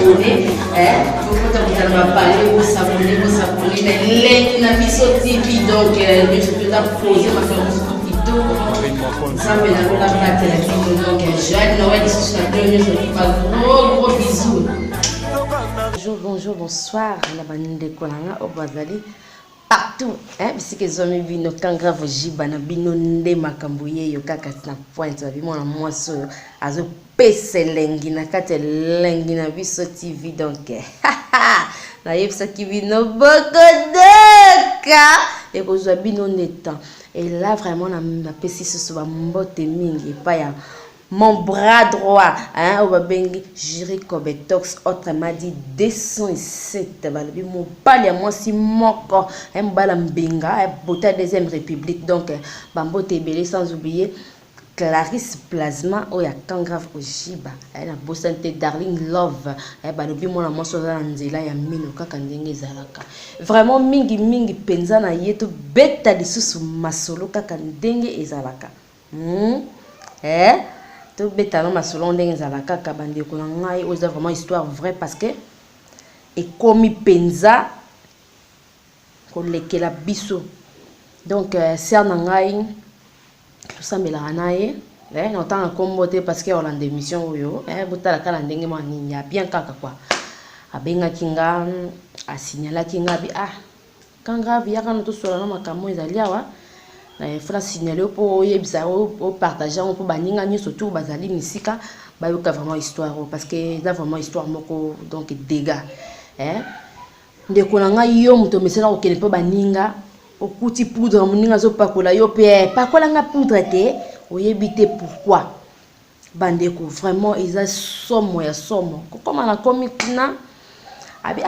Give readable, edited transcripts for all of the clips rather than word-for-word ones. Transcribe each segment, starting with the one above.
s'abonner, vous parler, vous s'abonner, mais la Bisso TV, donc, je peux poser ma vidéo. Ça me donne la plateforme, donc, Joël Noël, je gros bisous. Bonjour, bonsoir, la bande de Kolanga, au Bazali. Partout, parce que zomi bino kangrave jiba na bino nde makambuye yo kaka na point wa bimo na mwaso azo pese lengi na kate lengi na Bisso TV donc na yebsa ki bino boko deka et kozwa bino netan et là vraiment na pesi so ba mbote mingi pa ya mon bras droit, au babengi Jiri Kobetox, autrement dit 207. Balobi mon pali moi si moko, balambenga, bota deuxième république donc bambo tebele sans oublier Clarisse Plasma oya kangrave ojiba, na bosante Darling Love, balobi mon amour sur la nzela ya mino kaka ndenge zalaka. Vraiment mingi penza na yeto beta lisusu masolo kaka ndenge ezalaka. Tout bétalement ma selon des alaka kabande ko ngai oza vraiment histoire vraie parce que et komi penza ko lekela biso donc c'est en ngai tout ça me la naie non tant comboté parce que on a des missions yo botala kala ndenge ma ninya bien kaka quoi abenga kinga a signala kinga bi quand grave ya kana to sola na makamo ezali awa il faut signaler pour partager pour baninga ni surtout bazali misika ba yoka vraiment histoire parce que c'est vraiment histoire moko donc dégâts ndeko na ngai yo muto mesela ko kene po baninga okuti poudre muninga zo pakola yo pe pakola nga poudre te oyebite pourquoi bandeko vraiment ils somo ya somo comme na komikina abi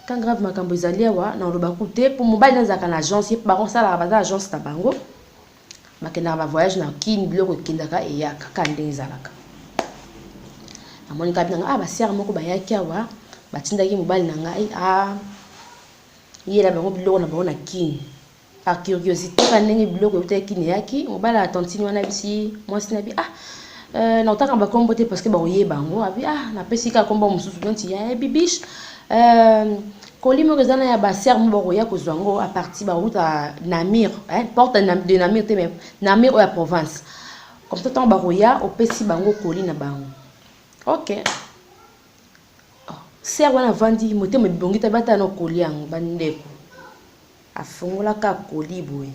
quand grave makambo ezali wa na loba kute pour mobile nazaka na agence ye ba konsala ba agence ta bango makena ba voyage na kini biloko kindaka e yaka kande ezalaka amoni kabina ba sere moko ba yaki wa batindaki mobile na ngai yela bango biloko na bango na kini par curiosité kanenge biloko utaki kini yaki mobile atantini wana bisi moi sinabi na utaka ba kombote parce que ba oyeba bango abi na pesika kombo mususu donti ya bibish kolimo rezana ya ba ser mo ya ko zwango à partir ba route à Namir porte de Namir te même Namir ou la province comme ça tant ba roya au pesi bango koli na bango OK ser wana vandi mote me bongita bata no koli yango bandeko afungola ka koli boy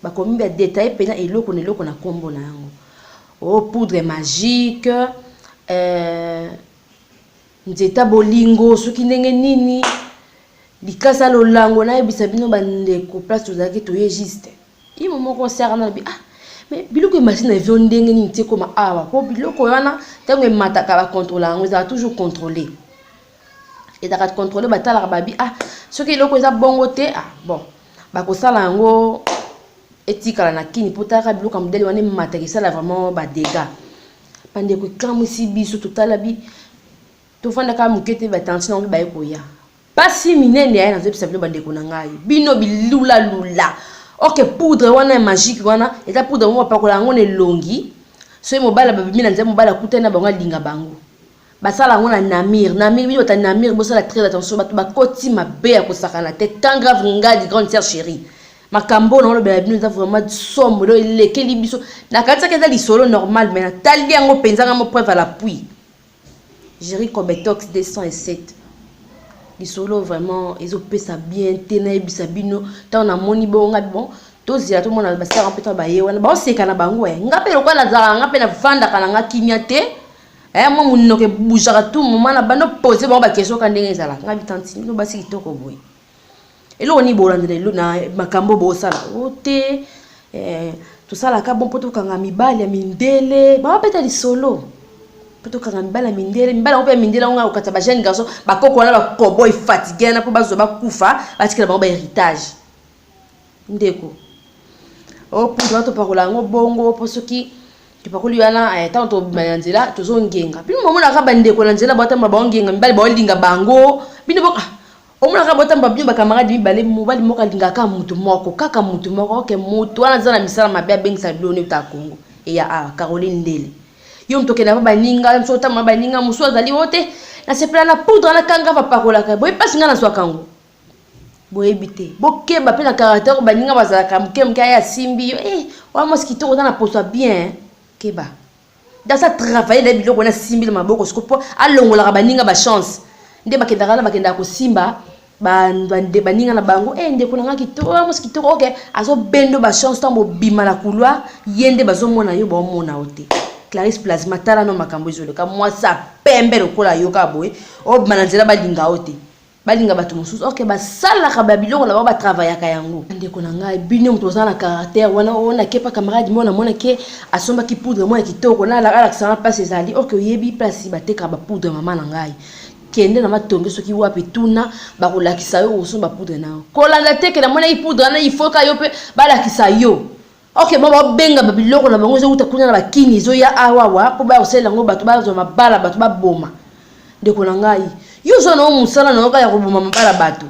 ba komi ba détail pena eloko na kombo na yango poudre magique nzeta bolingo soki ndenge nini likasa lolango na yebisa bino bandeko place tozaki toye juste i momo ko sera na bi mais biloko machine avion ndenge nini te koma awa po biloko wana tango mataka ba contrôler ngo za toujours contrôler et da contrôler batala ba bi soki biloko eza bongo te bon ba ko sala ngo etika na kini potaka biloko modèle wana mataka sala vraiment ba dégâts bandeko kamwisi biso totala bi to fanda ka mukete ba tension ba ekoya pasi minene ya na zepisa bino bandeko na ngai bino bilula OK poudre wana magique wana eta poudre mo pakola ngo ne longi so mobala ba bimina nzembo mobala kutena bango linga bango basala ngo na Namir bino ta Namir bosala très attention ba koti mabe ya kosakana te quand grave ngadi grande sœur chérie makambo na lobe bino za vraiment somme lo lekeli biso na katsa keza li solo normal mais na tali yango penzanga mo preuve à l'appui Jiri Kobetox 207 li solo vraiment ils ont fait ça bien tena bisa bino tant na moni bonga bon tozila to mona basara mpeta ba ye wana ba oseka na bango ngape lokwa na zala ngape na vanda kana nga kinyate mo munoke bujaka tout moment na bando poser ba question ka ndenge ezala ngabi tanti no basi kitoko boy elo ni bolandele lo na makambo bo sala ote tout ça la ka bon poto kanga mibali ya mindele ba peta li solo poto kanga mibali ya mindele mibali ope mindele nga okata ba jeune garçon ba koko na ba cowboy fatigué na po bazo ba kufa batikela ba héritage ndeko pour to parola ngo bongo po soki tu pakoli yana tanto banzela tozo ngenga puis momo na ka bandeko na nzela bota ba ngenga mibali ba linga bango bino boka omuna ka bota mbabyo ba camarade mibali mobali moka linga ka mutu moko kaka mutu moko ke mutu wana zana misala mabya bengisa doni ta Congo e ya Caroline Ndele yo mtoke na ba ninga msota ba ninga muso azali wote na sepela na poudre na kanga va pakola ka boy pas nga na swa kango boy bité bokeba pe na caractère baninga bazala kamke ya simbi wa mosquito na poso bien keba dans ça travailler les biloko na simbi na maboko sikopo alongola baninga ba chance nde bakenda ko simba baninga na bango ndeko nanga kitoko mosquito OK azo bendo ba chance tambo bima na couloir yende bazomona yo ba mona ote Clarisse Plasma tala no makambo ezolo ka moi ça pembe lokola yo ka boy o mananzela balinga ote balinga batu mususu OK ba sala ka babiloko la ba travailler ka yango ndeko nanga bino mto za na caractère wana ona kepa camarade mona ke asomba ki poudre mona kitoko na la ça passe ezali OK yebi place ba teka ba poudre mama na ngai kende na matonge soki wapi tuna ba kolakisa yo osomba poudre na kolanda teke na mona i poudre na ifoka yo pe balakisa yo OK mama benga babiloko na bango zo utakuna na bakini zo ya awawa po ba osela ngo batu ba zo mabala batu ba boma ndeko na ngai yo zo na musala na oka ya koboma mabala batu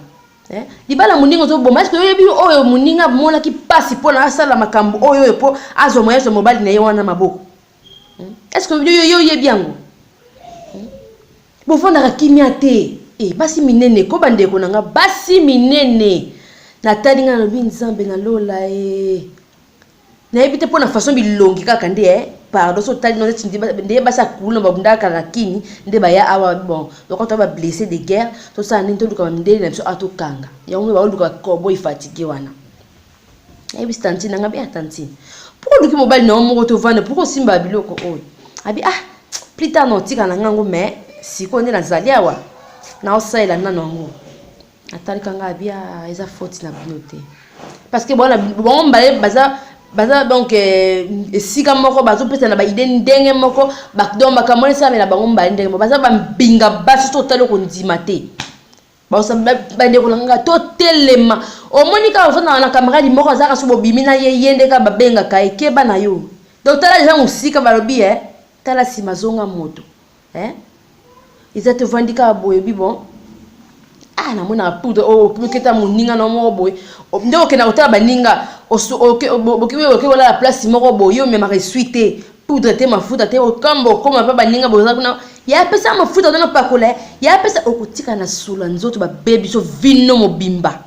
libala muninga zo boma est-ce que yebi oyo muninga mona ki pasi po na asala makambo oyo po azo moya zo mobali na ye wana maboko est-ce que yo yebi yango bofanda kimia te basi minene ko bandeko nanga basi minene natalinga na binzambe na lola na ebite pona façon bilongi kaka nde pardon so tali no nde basa kula babunda kala kini nde baya awa bon donc on va blessé de guerre to ça nto luka ndeli na biso atokanga ya umwe ba luka kobo ifatigue wana ebi tantine nanga bien tantine pourquoi luki mobile na mo to vana pourquoi simba biloko oyo abi plus tard non tika nanga ngo mais siko nde nazali awa na osala na nango atali kanga bia eza faute na binote parce que bon mbale baza donc sika moko bazo pesa na ba idée ndenge moko bakdomba kamone sa na bango mbale ndenge moko baza bambinga basi to talo ko ndima te ba osa bande ko nanga to telema o monika ofana na camarade moko azaka so bobimi na yende ka babenga ka ekeba na yo donc tala za musika balobi tala simazonga moto ils étaient vendika boye bon na mona poudre keta muninga na mo boye ndeko kena otala baninga bokiwe wala la place moko boye yo même resuite poudre te mafuta te okambo koma pa baninga boza kuna ya pesa mafuta na pakola ya pesa okotika na sula nzoto ba baby so vino mobimba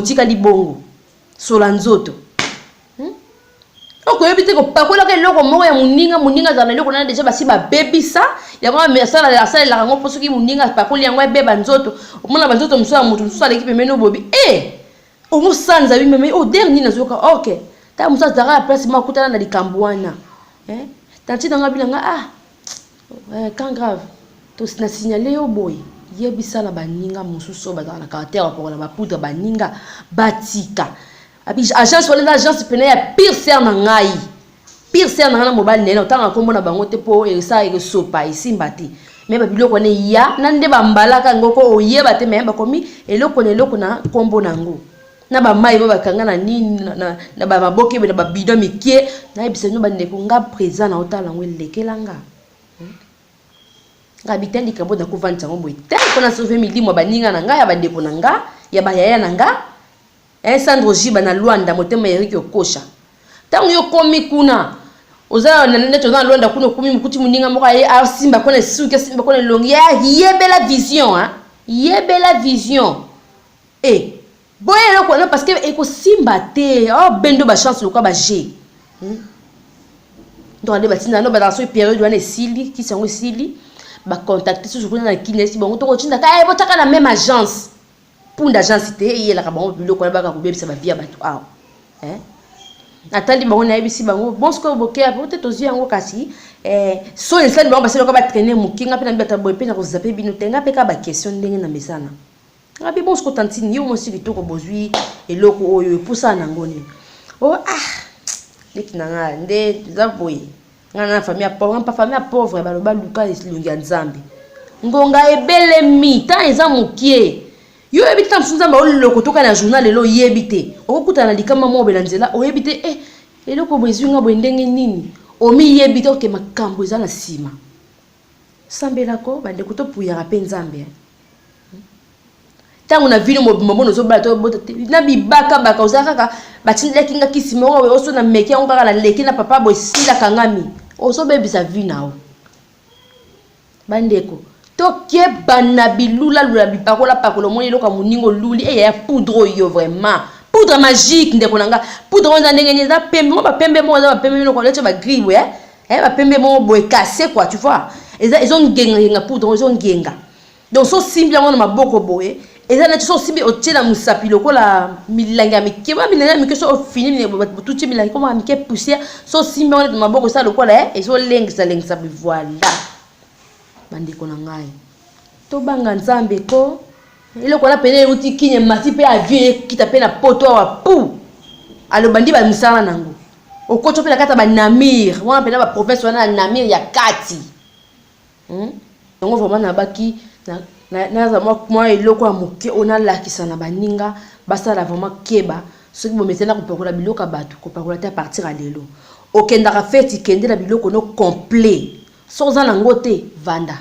tika libongo sula nzoto oko yebite ko pakola ke loko moko ya muninga za na loko na déjà basi ba baby ça ya ngwa me sala la ngo poso ki muninga pakola yango beba nzoto omona banzoto muso ya mutu muso ala ki pemeno bobi o musanza bi meme o dernier nazoka OK ta muso zara place makutana na likambwana tanti nanga bilanga quand grave to na signaler yo boy yebisa la baninga mususo ba na caractère pour la poudre baninga batika agence wala agence pena ya pire ser na ngai pire ser na mobile nene otanga kombo na bango te po esa sopa isimba te me ba biloko ne ya nande ba mbalaka ngoko oyeba te me ba komi eloko na kombo nango na ba mai ba kanga na nini na ba maboke na ba bidon mikie na ebisa no ba ndeko nga présent na otala ngo lekelanga ngabitandi kambo na kuvantsa ngo boy te kona sauver milimo baninga na nga ya ba ndeko na nga ya ba yaya na nga Sandro Jiba na Luanda motema Eric Okosha tangu yo komi kuna oza na nete na Luanda kuna komi mukuti muninga moko ya simba kona suke simba kona longi ya yebela vision yebela vision boye loko na parce que eko simba te bendo ba chance lokwa ba G donc les batina no ba dans cette période wana sili qui sont sili ba contacter sur kuna na kinesi bongo to ko tinda ka botaka na même agence pour l'agence té il la kabon bilo ko baka ko bebisa ba via batu aw natali bango na yebisi bango bon ce que boke peut-être ozi yango kasi so il fait bango parce que ko ba traîner mukinga pe na beta boy pe na ko zaper bino tenga pe ka ba question ndenge na mesana ngabi bon ce que tantini yo mo sili to ko bozui eloko oyo pour ça na ngoni lekina nde za boy ngana famille pauvre pas famille pauvre ba loba luka longi ya nzambe ngonga ebele mi ta eza mukie yo ebita msunzamba oloko toka na journal lelo yebite okukuta na likama mo belanzela oyebite eloko bwezunga bwendenge nini omi yebite oke makambo eza na sima sambela ko bande kuto puya rape nzambe tangu na vino mobono zo bato bota na bibaka baka ozaka batindela kinga kisimo owe oso na meki yango kaka na leki na papa boy sila kangami oso bebisa vinao bandeko toke banabilula lula bipakola pakola moni loka muningo luli e ya poudre yo vraiment poudre magique ndeko nanga poudre on ndenge nyeza pembe ba pembe mo za ba pembe no ko lecho ba griwe ba pembe mo boy cassé quoi tu vois ils ont ngenga poudre ils ont ngenga donc so simbi yango na maboko boye eza na so simbi otiela musapi lokola milanga mikeba milanga mikeso o fini ne tuti milanga comme mike poussière so simbi yango na maboko ça lokola ezo lengisa voilà bandeko na ngai to banga nzambe ko eloko la pene uti kinye mati pe avion kita pe na poto wa pou alo bandi ba misala nango okocho pe na kata ba namir wana pena ba province wana namir ya kati ngo vraiment na baki na za moi eloko ya moke ona lakisa na baninga basala vraiment keba soki bo metena ko pakola biloko batu ko pakola ta partir à lelo okendaka feti kende na biloko no complet sans en angote vanda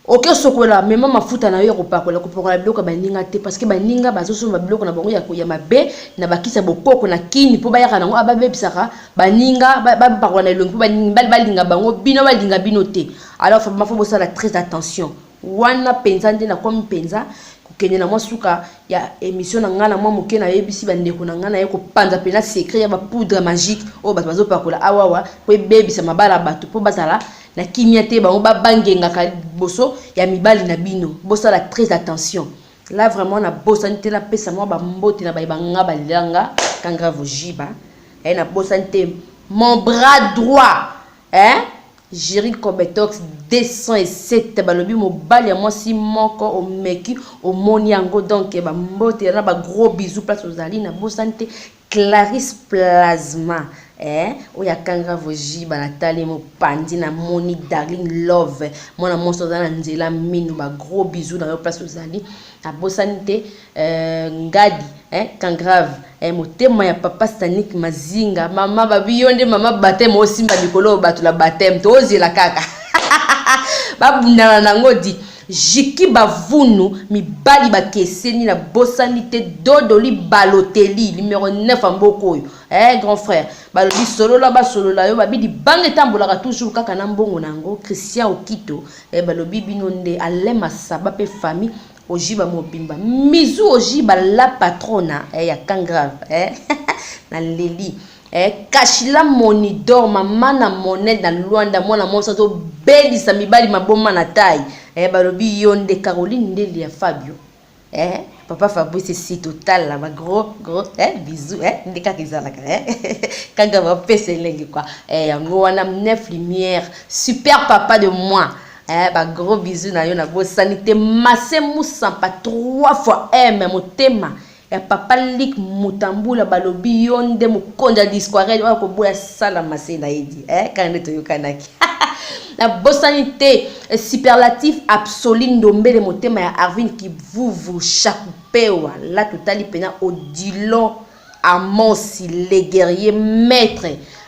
ok sokola même mafuta na yo ko pakola biloko baninga te parce que baninga bazoso ba biloko na bango ya mabe na bakisa bokoko na kini po bayaka nango ababebisaka baninga ba pakola na elongi po balinga bango bino balinga bino te alors faut bosala très attention wana penza nde na komi penza kokende na mwa suka ya émission na ngana mwa moke na yebisi bandeko na ngana ye ko panza pena secret ya ba poudre magique o bato bazopakola awawa po ebebisa mabala bato po bazala na kimia te bango babangenga ka boso ya mibali na bino bosala très attention là vraiment na bosanité na pesa mwa ba mbote na baibanga balanga kanga vojiba na bosanité mon bras droit Jerry Kobetox 207 balobi mobali ya mwasi moko o meki o moni yango donc ba mbote na ba gros bisous place aux ali na bosanité Clarisse Plasma oya kanga vojiba na tali mo pandi na moni darling love mona monso za na nzela minu ba gros bisous na yo place aux ali na bosanité ngadi kangrave motema ya papa Stanik Mazinga mama babiyonde mama bateme osimba mikolo batu la bateme tozela kaka babundana nango di jiki bavunu mibali bakeseni na bosanité dodoli baloteli numéro 9 amboko grand frère balobi solola ba solola yo babidi bange tambolaka toujours kaka na mbongo nango Christian Okito balobi binonde alema saba pe famille ojiba mobimba mizu ojiba la patrona ya kangrave na leli kashila monidor mama na monede na Luanda mwana monso to belisa mibali maboma na tai balobi yonde Caroline ndeli ya Fabio papa Fabrice c'est total là ba gros bisous ndeka kizalaka kanga va pese lengi quoi yango wana 9 lumière super papa de moi ba gros bisous na yo na bo sanité masse musampa 3 fois motema ya papa lik mutambula balobi yonde mukonda disquarel wa ko boya sala masse na yedi kande to yokanaki la bosanité superlatif absolu ndombele motema ya Arvin qui vous chakupewa la totali pena odilon amosi les guerriers maître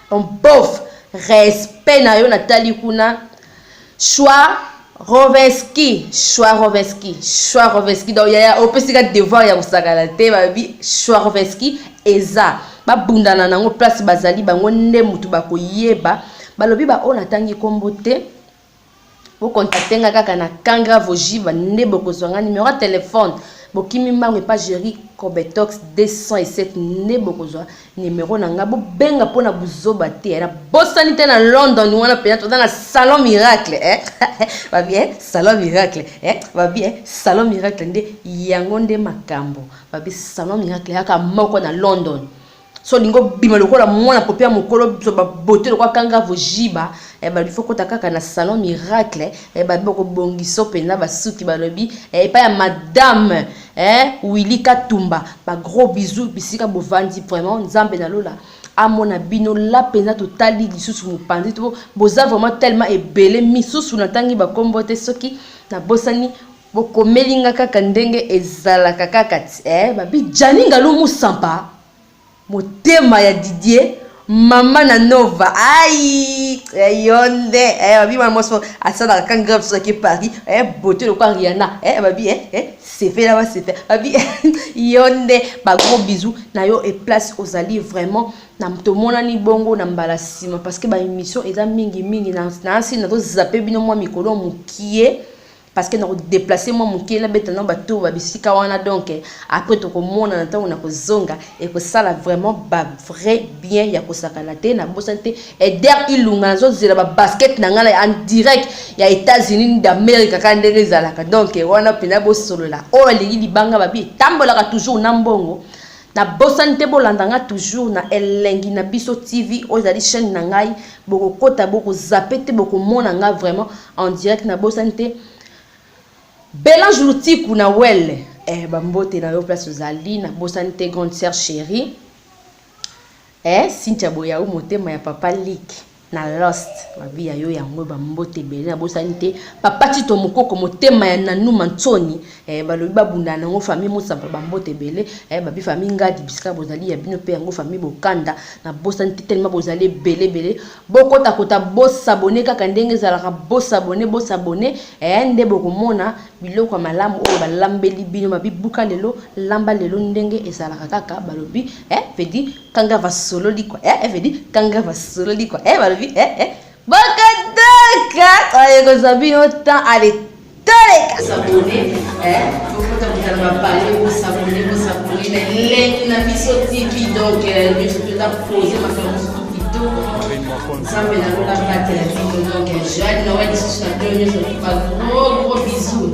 ton bof respect na yo natali kuna choix Roveski donc ya opesika devoir ya kusakala te babi choix Roveski eza babundana nango place bazali bango nde mutu bakoyeba balobi ba ona tangi kombo te bo contactenga kaka na kanga vojiba nde bokozwanga numéro de téléphone bokimi mbango pa Jerry Kobetox 207 nde bokozwa numéro nanga bo benga pona buzoba te na bosanité na London wana pena to na salon miracle va bien salon miracle va bien salon miracle nde yango nde makambo va bien salon miracle yaka moko na London so lingo bima lokola mwana popia mokolo so ba beauté lokwa kanga vojiba il faut kota kaka na salon miracle ba boko bongiso pena basuki balobi pa ya madame Willy Katumba ba gros bisous bisika bovandi vraiment nzambe na lola amona bino la pena totali lisusu mopandi to boza vraiment tellement ebele misusu na tangi ba kombote soki na bosani bokomelinga kaka ndenge ezalaka kaka babi janinga lo musampa motema ya Didier Maman na Nova. Aïe, yonde. Babi, maman, à ça, dans quand grave, ça qui est Paris. Beauté de quoi, Rihanna. Babi, c'est fait là-bas, c'est fait. Babi, yonde. Bah, gros bisous. Nayo et place aux alliés vraiment. Nam to mona ni bongo na mbala sima. Parce que, bah, émission, et mingi, na si, na to zappé, bino, moi, mikolo, moukié. Parce que nous déplacé moi mon qui là maintenant bateau ba bisika wana donc après to ko mona na tango na ko zonga et que ça là vraiment ba vrai bien ya ko sakala te na bosante et der ilunga zo zela ba basket na ngala en direct ya États-Unis d'Amérique ka ndenge zalaka donc wana pina bo solo la o lingi libanga ba bi tambola ka toujours na mbongo na bosante bolandanga toujours na elengi na biso TV ozali chaîne na ngai boko kota boko zapete boko mona nga vraiment en direct na bosante. Bélange l'outil kuna welle bambote na yo place ozali na bosante grande sœur chérie Cynthia boya motema ya papa Lick na Lost babi ya yo yango bambote bele na bosante papa Tito mokoko motema ya nanu mantoni balobi babunda nango famille mosamba bambote bele babi famille ngadi bisika bozali ya bino pe yango famille bokanda na bosante tellement bozali bele bokota kota bosabone kaka ndenge ezalaka bosabone nde bokomona biloko ya malamu oyo balambeli bino babi buka lelo lamba lelo ndenge ezalaka kaka balobi vedi kanga va solo likwa vedi kanga va solo likwa balobi bakadaka aye kozabi autant allez toleka s'abonner faut que vous allez parler vous s'abonner na link na biso TV donc je suis là poser ma famille vidéo ça me la la batterie donc jeune Noël sur la dernière gros bisous.